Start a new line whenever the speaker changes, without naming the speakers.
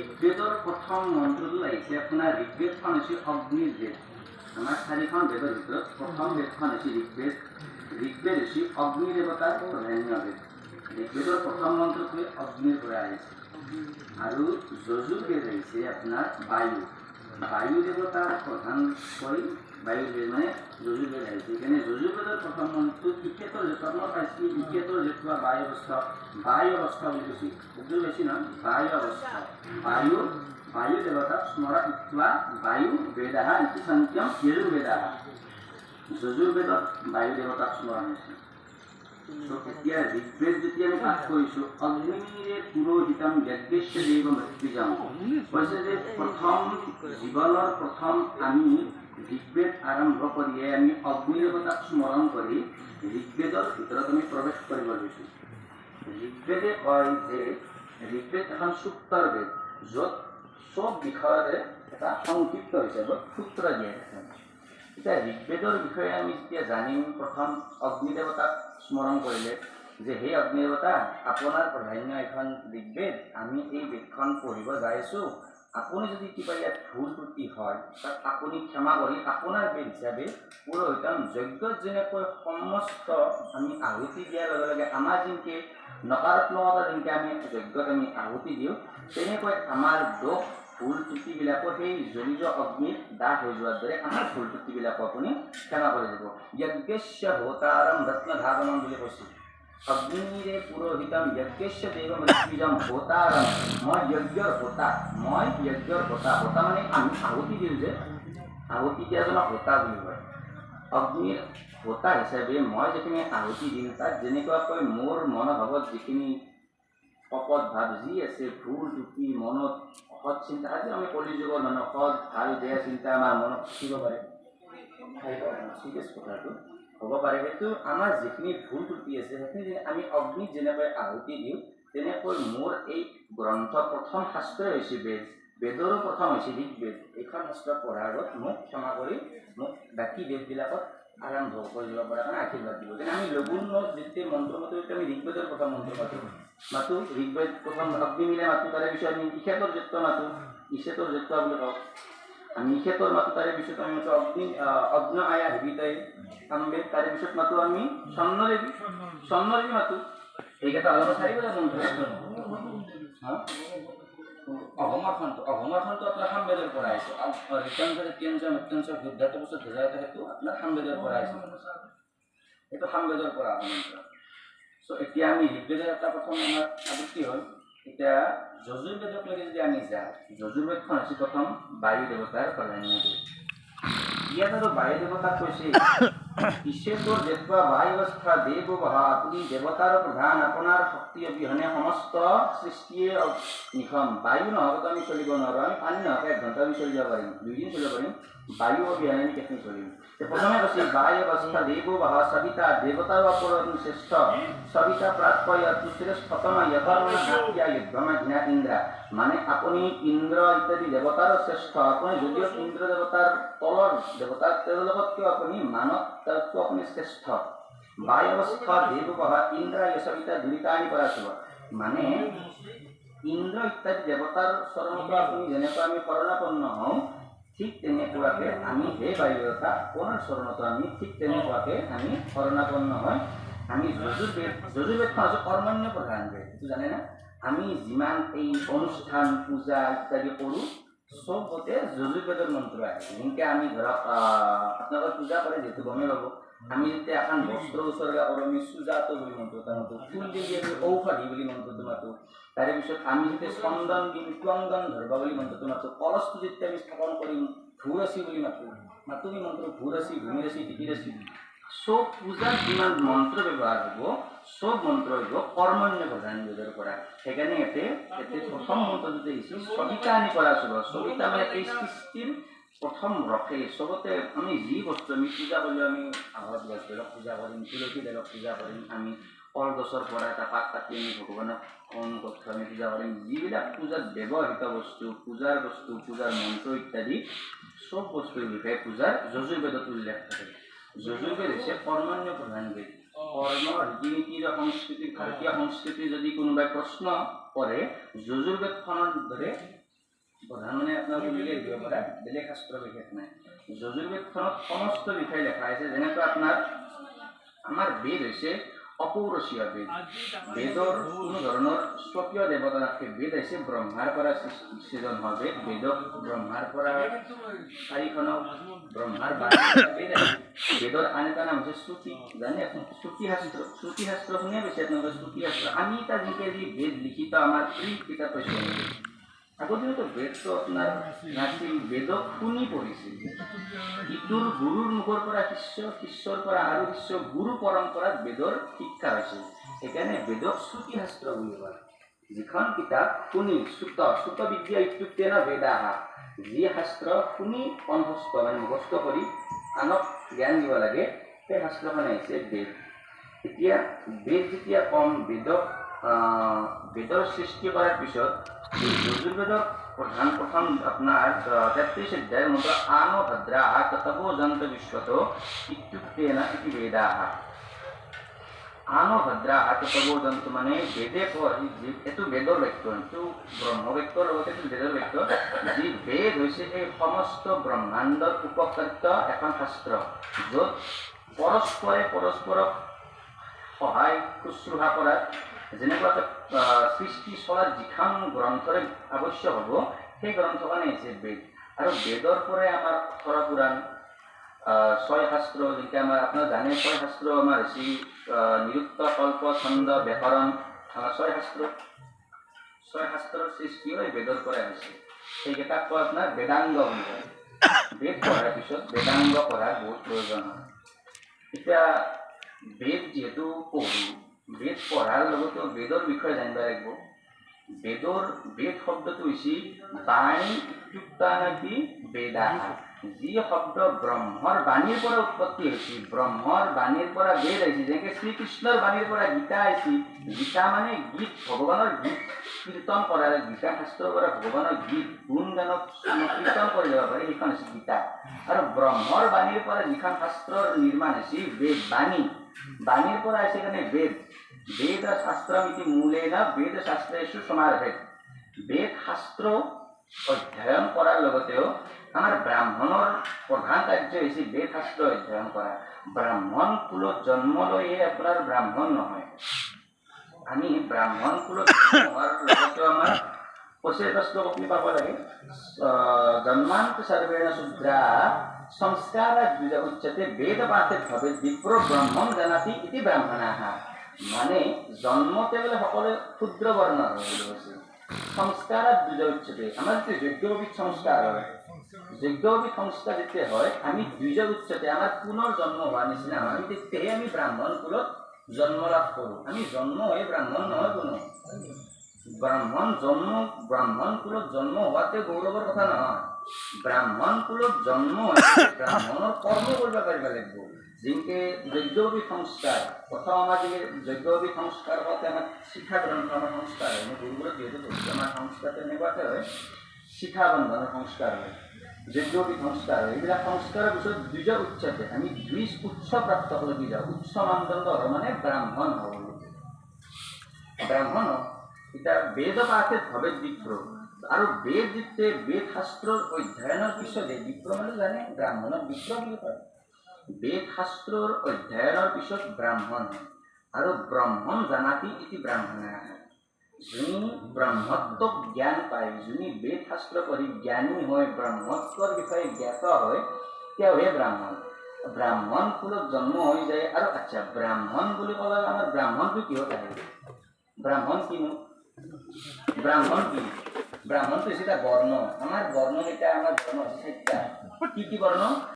ঋগ্বেদৰ প্ৰথম মন্ত্ৰটো আহিছে আপোনাৰ ঋগ্বেদখন হৈছে অগ্নিৰ বেদ। আমাৰ 4খন বেদৰ ভিতৰত প্ৰথম বেদখন হৈছে ঋগ্বেদ। ঋগ্বেদ হৈছে অগ্নি দেৱতাৰ প্ৰধান্য বেদ। ঋগ্বেদৰ প্ৰথম মন্ত্ৰটোৱে অগ্নিৰ পৰা আহিছে। আৰু যজুৰ্বেদ আহিছে আপোনাৰ বায়ু। বায়ু দেৱতাৰ প্ৰধানকৈ বায়ু মানে যজুৰ্বেদ আহিছে। সেইকাৰণে যজুৰ্বেদৰ প্ৰথম মন্ত্ৰটো ইকেতৰ জেতুৱা মই পাইছোঁ ইকেতৰ জেতুৱা বায়ু অৱস্থা বুলি কৈছে। বুজি পাইছি নহয় বায়ু দেৱতাক স্মৰণ উঠোৱা বায়ু বেদাহ ইতি সন্ত্যম যজুৰ্বেদাহ। যজুৰ্বেদত বায়ু দেৱতাক স্মৰণ হৈছে। এতিয়া ঋগ্বেদ যেতিয়া আমি পাঠ কৰিছোঁ অগ্নিৰে পুৰোহিতম যজ্ঞস্য দেৱ মৃত্যুজম কৈছে যে প্ৰথম জীৱনৰ প্ৰথম আমি ঋগ্বেদ আৰম্ভ কৰিয়ে আমি অগ্নি দেৱতাক স্মৰণ কৰি ঋগ্বেদৰ ভিতৰত আমি প্ৰৱেশ কৰিব লৈছোঁ। ঋগ্বেদে কয় যে ঋগ্বেদ এখন সূত্ৰৰ বেদ, য'ত চব বিষয়ৰে এটা সংক্ষিপ্ত হিচাপত সূত্ৰ দিয়া থাকে। এতিয়া ঋগ্বেদৰ বিষয়ে আমি যেতিয়া জানিম প্ৰথম অগ্নি দেৱতাক স্মৰণ কৰিলে যে সেই অগ্নি দেৱতা আপোনাৰ প্ৰাধান্য এখন ঋগ্বেদ, আমি এই বেদখন পঢ়িব যাই আছোঁ, আপুনি যদি কিবা ইয়াত ভুল ত্ৰুটি হয় তাক আপুনি ক্ষমা কৰি আপোনাৰ বেদ হিচাপে পুৰোহিতম যজ্ঞত যেনেকৈ সমস্ত আমি আহুতি দিয়াৰ লগে লগে আমাৰ যেনেকৈ নকাৰাত্মকতা যেনেকৈ আমি যজ্ঞত আমি আহুতি দিওঁ, তেনেকৈ আমাৰ দোষ ভুল ত্ৰুটিবিলাকো সেই জ্বলিত অগ্নিত দাহ হৈ যোৱাৰ দৰে আমাৰ ভুল ত্ৰুটিবিলাকো আপুনি ক্ষমা কৰি দিব। যজ্ঞস্য হোতাৰম ৰত্নধাগমম বুলি কৈছিল। অগ্নিৰে পুৰোহিতম যজ্ঞস্য দেৱ মৃত্যুজম হোতাৰম, মই যজ্ঞৰ হোতা হোতা মানে আমি আহুতি দিওঁ যে আহুতি দিয়াজনক হোতা বুলি কয়। অগ্নিৰ হোতা হিচাপে মই যিখিনি আহুতি দিম তাত যেনেকুৱাকৈ মোৰ মনোভাৱত যিখিনি অপদ ভাৱ যি আছে ভুল ত্ৰুটি মনত অসৎ চিন্তা, আজি আমি কলিযুগৰ মানুহ সৎ ভাল বেয়া চিন্তা আমাৰ মনত থাকিব পাৰে, চিৰিয়াছ কথাটো হ'ব পাৰে। সেইটো আমাৰ যিখিনি ভুল ত্ৰুটি আছে সেইখিনি আমি অগ্নিত যেনেকৈ আহুতি দিওঁ তেনেকৈ মোৰ এই গ্ৰন্থ প্ৰথম শাস্ত্ৰই হৈছে বেদ, বেদৰো প্ৰথম হৈছে ঋগ্বেদ। এইখন শাস্ত্ৰ পঢ়াৰ আগত মোক ক্ষমা কৰি মোক বাকী বেদবিলাকত আৰম্ভ কৰি দিব পৰা কাৰণে আশীৰ্বাদ দিব। যেনে আমি লঘুনত যেতিয়া মন্ত্ৰ মাতো আমি ঋগ্বেদৰ প্ৰথম মন্ত্ৰ মাতো ঋগ্বেদ প্ৰথম অগ্নি মিলে মাতো, তাৰে পিছত আমি ইষেতৰ জেতুৱা মাতো, ইষেতৰ জেতুৱা বুলি কওঁ। আমি ইষেতৰ মাতো, তাৰে পিছত আমি মাতো অগ্ন আয়া হিবিতাই কামবেদ, তাৰে পিছত মাতো আমি স্বৰ্ণদেৱী মাতো। এইকেইটা অলপ চাৰিব মন্ত্ৰ। অঘমৰখনটো আপোনাৰ সামবেদৰ পৰা আহিছে। সেইটো আপোনাৰ সামবেদৰ পৰা আহিছে, সেইটো সামবেদৰ পৰা মন্ত্ৰ। চ' এতিয়া আমি ঋগ্বেদৰ এটা প্ৰথম আমাৰ আবৃত্তি হ'ল। এতিয়া যজুৰ্বেদক লৈকে যদি আমি যাওঁ, যজুৰ্বেদখন হৈছে প্ৰথম বায়ু দেৱতাৰ প্ৰাধান্য বেদ। ইয়াত আৰু বায়ু দেৱতাক কৈছে ঈশ্বৰ জেতুৱা বায়ু অৱস্থা দেৱ বহা, আপুনি দেৱতাৰ প্ৰধান, আপোনাৰ শক্তি অবিহনে সমস্ত সৃষ্টিয়ে নিখম। বায়ু নহ'লেতো আমি চলিব নোৱাৰোঁ, আমি পানী নহ'লে 1 ঘণ্টা আমি চলিব পাৰিম, 2 দিন চলিব পাৰিম, বায়ু অবিহনে আমি কেনেকৈ চলিম। প্ৰথমে কৈছে বায়ু অৱস্থা দেৱ বহা সবিতা, দেৱতাৰ ওপৰত শ্ৰেষ্ঠ, সবিতা প্ৰাপ্য শ্ৰেষ্ঠতম ইন্দ্ৰা, মানে আপুনি ইন্দ্ৰ ইত্যাদি দেৱতাৰো শ্ৰেষ্ঠ। আপুনি যদিও ইন্দ্ৰ দেৱতাৰ তলৰ দেৱতা, তেওঁৰ লগত কিয় আপুনি মানৱ তাতকৈ আপুনি শ্ৰেষ্ঠ। বায়ু অৱস্থা দেৱ বহা ইন্দ্ৰ সবিতা দুৰিতানি পৰাশিব, মানে ইন্দ্ৰ ইত্যাদি দেৱতাৰ চৰণতো আপুনি যেনেকৈ আমি শৰণাপন্ন হওঁ, ঠিক তেনেকুৱাকে আমি সেই বায়ু দেৱতা আপোনাৰ চৰণতো আমি ঠিক তেনেকুৱাকে আমি শৰণাপন্ন হয়। আমি যজুৰ্বেদখন হৈছে কৰ্মণ্য প্ৰধান বেদ, এইটো জানে না। আমি যিমান এই অনুষ্ঠান পূজা ইত্যাদি কৰোঁ চবতে যজুৰ্বেদৰ মন্ত্ৰ আহে। যেনেকৈ আমি ধৰক আপোনালোকে পূজা কৰে যিহেতু গমেই পাব, আমি যেতিয়া এখন বস্ত্ৰ উচৰ্গা কৰোঁ আমি সুজাত বুলি মন্ত্ৰটো মাতোঁ, ফুল দিলে আমি ঔষধি বুলি মন্ত্ৰটো মাতোঁ, তাৰে পিছত আমি যেতিয়া চন্দন দিম ত্বংগন ধৰবা বুলি মন্ত্ৰটো মাতোঁ, কলচটো যেতিয়া আমি স্থাপন কৰিম ভূৰচি বুলি মাতোঁ আমি মন্ত্ৰ ভূৰচি, ভূমিৰচি, দিতিৰচি। চব পূজাত যিমান মন্ত্ৰ ব্যৱহাৰ হ'ব চব মন্ত্ৰ হ'ব কৰ্মণ্য প্ৰধান বেদৰ পৰা। সেইকাৰণে ইয়াতে প্ৰথম মন্ত্ৰ যদি আহিছে সবিতা আনি কৰা চব, সবিতা মানে এই সৃষ্টিৰ প্ৰথম ৰখে। চবতে আমি যি বস্তু আমি পূজা কৰিলেও আমি আহত গছবিলাক পূজা কৰিম, তুলসী দালক পূজা কৰিম, আমি কলগছৰ পৰা এটা পাত কাটি আমি ভগৱানক সন্মুখত আমি পূজা কৰিম। যিবিলাক পূজাত ব্যৱহৃত বস্তু, পূজাৰ মন্ত্ৰ ইত্যাদি চব বস্তুৰ বিষয়ে পূজাৰ যজুৰ্বেদত উল্লেখ থাকে। যজুৰ্বেদ হৈছে কৰ্মণ্য প্ৰধান বেদ। কৰ্ম ৰীতি নীতিৰ সংস্কৃতি, ভাৰতীয় সংস্কৃতিৰ যদি কোনোবাই প্ৰশ্ন পৰে যজুৰ্বেদখনত ধৰে প্ৰধান মানে আপোনালোকে উল্লেখ দিব পৰা বেলেগ শাস্ত্ৰ বিশেষ নাই। যজুৰ্বেদখনত সমস্ত বিষয় লেখা আছে। যেনেকৈ আপোনাৰ আমাৰ বেদ হৈছে অপৌৰুষীয় বেদ। বেদৰ কোনো ধৰণৰ স্বকীয় দেৱতা নাথাকে। বেদ হৈছে ব্ৰহ্মাৰ পৰা সৃজন হোৱা বেদ। বেদক ব্ৰহ্মাৰ পৰা চাৰিখনক ব্ৰহ্মাৰ বেদ আছে। বেদৰ আন এটা নাম হৈছে শ্ৰুতি। জানে আপুনি শ্ৰুতি শাস্ত্ৰ? শ্ৰুতি শাস্ত্ৰ শুনিয়ে পাইছে আপোনালোকে শ্ৰুতি শাস্ত্ৰ। আমি এটা যিকে যি বেদ লিখিত আমাৰ প্ৰিণ্ট কিতাপ পাইছোঁ। আগতেতো বেদটো আপোনাৰ নাছিল, বেদক শুনি পঢ়িছিল। ইটোৰ গুৰুৰ মুখৰ পৰা শিষ্য, শিষ্যৰ পৰা আৰু শিষ্য, গুৰু পৰম্পৰাত বেদৰ শিক্ষা হৈছিল। সেইকাৰণে বেদক শ্ৰুতি শাস্ত্ৰ বুলি কয়। যিখন কিতাপ শুনি শ্ৰুত বিদ্যা ইত্যুক্তে ন বেদাহ, যি শাস্ত্ৰ শুনি কণ্ঠস্থ মানে মুখস্থ কৰি আনক জ্ঞান দিব লাগে, সেই শাস্ত্ৰখন আহিছে বেদ। এতিয়া বেদ যেতিয়া কম, বেদৰ সৃষ্টি কৰাৰ পিছত যজুৰ্বেদৰ প্ৰথম আপোনাৰ 33 অধ্যায়ৰ মন্ত্ৰ আনো ভদ্ৰা ততভো জন্ত বিশ্বত ইত্যুক্তেন ইতি বেদাহ। আনো ভদ্ৰা ততভো জন্ত মানে বেদে কয়, এইটো বেদৰ বাক্য, এইটো ব্ৰহ্ম বাক্যৰ লগতে এইটো বেদৰ বাক্য। যি বেদ হৈছে এই সমস্ত ব্ৰহ্মাণ্ডৰ উপকাৰিত এখন শাস্ত্ৰ, য'ত পৰস্পৰে পৰস্পৰক সহায় শুশ্ৰূষা কৰাত যেনেকুৱাকৈ সৃষ্টি চলাৰ যিখন গ্ৰন্থৰে আৱশ্যক হ'ব, সেই গ্ৰন্থখন হৈছে বেদ। আৰু বেদৰ পৰাই আমাৰ 18 পুৰাণ, 6 শাস্ত্ৰ, যেনেকৈ আমাৰ আপোনাৰ জানে 6 শাস্ত্ৰ আমাৰ হৈছে নিৰুক্ত, কল্প, ছন্দ, ব্যাকৰণ, আমাৰ 6 শাস্ত্ৰ। 6 শাস্ত্ৰৰ সৃষ্টি হৈ বেদৰ পৰাই হৈছে। সেইকেইটাক কয় আপোনাৰ বেদাংগ বুলি কয়। বেদ পঢ়াৰ পিছত বেদাংগ পঢ়াৰ বহুত প্ৰয়োজন হয়। এতিয়া বেদ যিহেতু পঢ়ি, বেদ পঢ়াৰ লগতো বেদৰ বিষয়ে জানিব লাগিব। বেদ শব্দটো হৈছে বাণী ইত্যুক্তানপি বেদাহ। যি শব্দ ব্ৰহ্মৰ বাণীৰ পৰা উৎপত্তি হৈছে, ব্ৰহ্মৰ বাণীৰ পৰা বেদ আহিছে। যেনেকৈ শ্ৰীকৃষ্ণৰ বাণীৰ পৰা গীতা আহিছে। গীতা মানে গীত, ভগৱানৰ গীত কীৰ্তন কৰা। গীতা শাস্ত্ৰৰ পৰা ভগৱানৰ গীত গুণ গানক কীৰ্তন কৰি যাব পাৰে, সেইখন হৈছে গীতা। আৰু ব্ৰহ্মৰ বাণীৰ পৰা যিখন শাস্ত্ৰৰ নিৰ্মাণ হৈছে বেদ, বাণীৰ পৰা আহিছে কাৰণে বেদ। বেদ শাস্ত্ৰ ইতি মূলেন বেদ শাস্ত্ৰেষু সমাৰভেদ। বেদ শাস্ত্ৰ অধ্যয়ন কৰাৰ লগতেও আমাৰ ব্ৰাহ্মণৰ প্ৰধান কাৰ্য হৈছে বেদ শাস্ত্ৰ অধ্যয়ন কৰা। ব্ৰাহ্মণ কুলত জন্ম লৈয়ে আপোনাৰ ব্ৰাহ্মণ নহয়। আমি ব্ৰাহ্মণ কুলত জন্ম হোৱাৰ লগতেও আমাৰ 25 শ্লোক আপুনি পাব লাগে। জন্মান্ত সৰ্বেণ শূদ্ৰা সংস্কাৰ দ্বিজ উচ্যতে বেদ পাঠে ভবে বিপ্ৰ ব্ৰহ্মণ জানাতি ইতি ব্ৰাহ্মণাঃ। মানে জন্মতে বোলে সকলোৱে ক্ষুদ্ৰ বৰ্ণৰ হয় বুলি কৈছে। সংস্কাৰ দ্বিজ উচ্যতে, আমাৰ যেতিয়া যজ্ঞবিধ সংস্কাৰ হয়, যজ্ঞবিধ সংস্কাৰ যেতিয়া হয়, আমি দ্বিজ উচ্যতে আমাৰ পুনৰ জন্ম হোৱা নিচিনা হয়। আমি তেতিয়াহে আমি ব্ৰাহ্মণ কুলত জন্ম লাভ কৰোঁ। আমি জন্ম হৈ ব্ৰাহ্মণ নহয় কোনো। ব্ৰাহ্মণ কুলত জন্ম হোৱাতে গৌৰৱৰ কথা নহয়। ব্ৰাহ্মণ কুলত জন্ম হৈছে ব্ৰাহ্মণৰ কৰ্ম কৰিব পাৰিব লাগিব। যেনেকৈ যজ্ঞবিধ সংস্কাৰ, প্ৰথম আমাৰ যে যজ্ঞবিধ সংস্কাৰ হওঁতে আমাৰ শিক্ষা গ্ৰন্থ আমাৰ সংস্কাৰ হয়। গুৰুকুলত যিহেতু আমাৰ সংস্কাৰ তেনেকুৱাকৈ হয়, শিক্ষা বন্ধনৰ সংস্কাৰ হয়, যজ্ঞবিধ সংস্কাৰ হয়। এইবিলাক সংস্কাৰৰ পিছত দ্বিজ উচ্চতে, আমি উচ্চ প্ৰাপ্ত কৰি যাওঁ। উচ্চ মানদণ্ড হয় মানে ব্ৰাহ্মণ হ'ব। ব্ৰাহ্মণ এতিয়া বেদ পাঠে ভবে বিপ্ৰ। আৰু বেদ যেতিয়া বেদ শাস্ত্ৰৰ অধ্যয়নৰ পিছতে, বিপ্ৰ মানে জানে ব্ৰাহ্মণক বিপ্ৰ বুলি কয়। বেদ শাস্ত্ৰৰ অধ্যয়নৰ পিছত ব্ৰাহ্মণ হয়। আৰু ব্ৰহ্মণ জানাতি ইতি ব্ৰাহ্মণাঃ। যোনে ব্ৰহ্মত্বক জ্ঞান পায়, যোনে বেদ শাস্ত্ৰ পঢ়ি জ্ঞানী হয়, ব্ৰহ্মত্বৰ বিষয়ে জ্ঞাত হয়, তেওঁহে ব্ৰাহ্মণ। ব্ৰাহ্মণ কুলত জন্ম হৈ যায়। আৰু আচ্ছা, ব্ৰাহ্মণ বুলি ক'লে আমাৰ ব্ৰাহ্মণটো কিহত আহে? ব্ৰাহ্মণ কিনো? ব্ৰাহ্মণ কি? ব্ৰাহ্মণটো হৈছে এটা বৰ্ণ। আমাৰ বৰ্ণ কেইটা, আমাৰ বৰ্ণ হৈছে 4টা। কি কি বৰ্ণ?